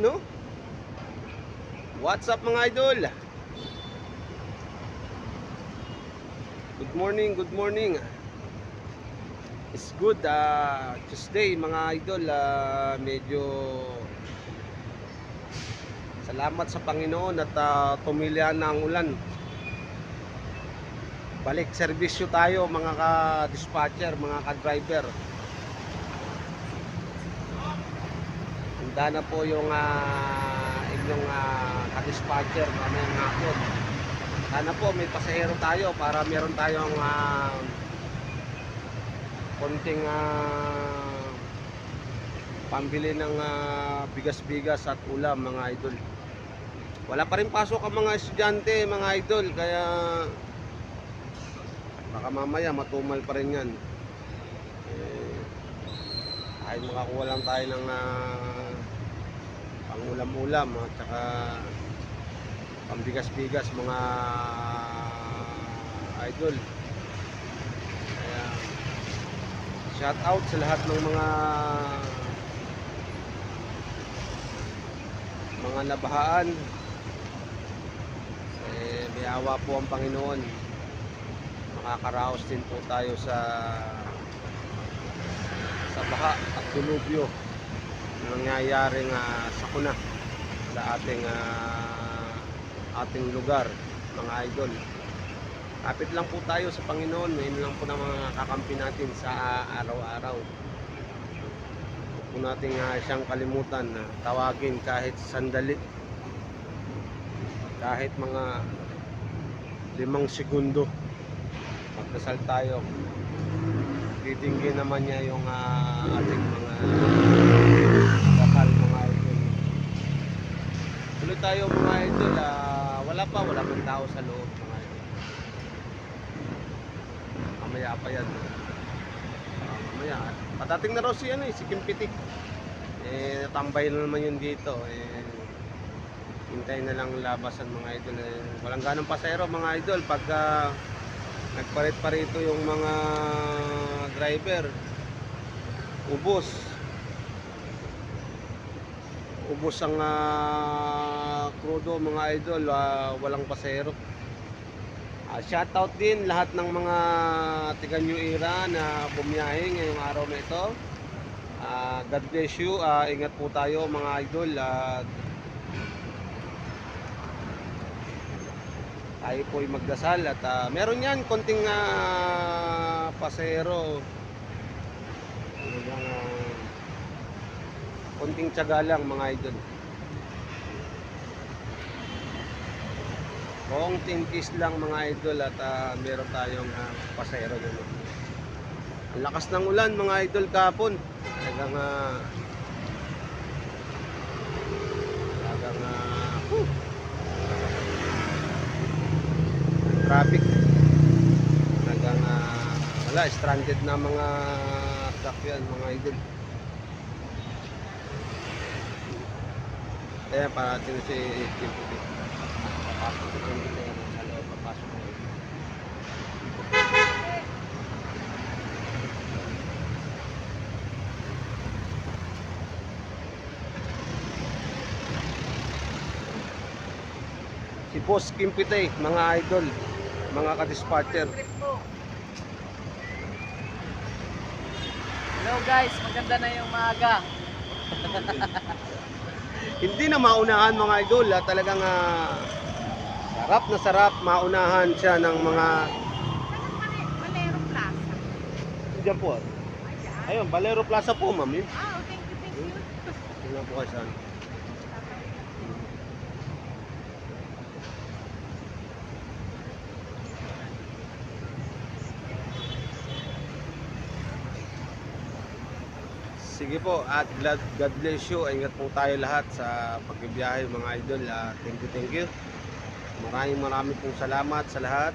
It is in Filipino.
no? What's up mga idol? Good morning, good morning. It's good Tuesday mga idol. Medyo salamat sa Panginoon at tumila na ang ulan. Balik serbisyo tayo mga ka-dispatcher, mga ka-driver. Handa na po yung inyong ka-dispatcher mamayang hapon. Sana po may pasahero tayo para meron tayong konting pambili ng bigas-bigas at ulam mga idol. Wala pa rin pasok ang mga estudyante mga idol, kaya baka mamaya matumal pa rin yan. Kahit makakuha lang tayo ng pangulam-ulam at saka pambigas-bigas mga idol. Kaya shout out sa lahat ng mga nabahaan. May awa po ang Panginoon. Makakaraos din po tayo sa baha at dilubyo na nangyayaring sakuna sa ating lugar mga idol. Kapit lang po tayo sa Panginoon. Ngayon lang po na mga kakampi natin sa araw-araw. Huwag po natin siyang kalimutan na tawagin kahit sandali, kahit mga 5 segundo. Magdasal tayo. Titinggin naman niya yung ating mga dasal mga idol. Tuloy tayo mga idol. Wala pang tao sa loob mga idol. Mamaya pa yan. Mamaya. Patating na raw si Kimpitik. Tambay na naman yun dito. Hintay na lang labasan mga idol. Walang ganong pasahero mga idol. Pagka nagparit-parito yung mga driver, ubos ang krudo mga idol. Walang pasahero. Shoutout din lahat ng mga tiga New Era na bumiyahe ngayong araw na ito. God bless you. Ingat po tayo mga idol. Tayo po'y magdasal at meron yan konting pasahero. Konting tiyaga lang mga idol. Konting kiss lang mga idol at meron tayong pasahero naman. Ang lakas ng ulan mga idol kahapon. Talagang traffic. Talagang wala, stranded na mga sakyan mga idol. Kaya parating si Kimpitik. Papasok ko dito sa loob, papasok ko. Si Boss Kimpitik mga idol, mga ka-dispatcher. Hello guys, maganda na yung maaga. Hindi na maunahan mga idol, talagang sarap na sarap maunahan siya ng mga Valero Plaza. diyan po. Ayun, Valero Plaza po ma'am. Thank you. Tingnan po kayo saan. Sige po at God bless you. Ingat po tayo lahat sa pagbibiyahe mga idol. Thank you. Maraming pong salamat sa lahat.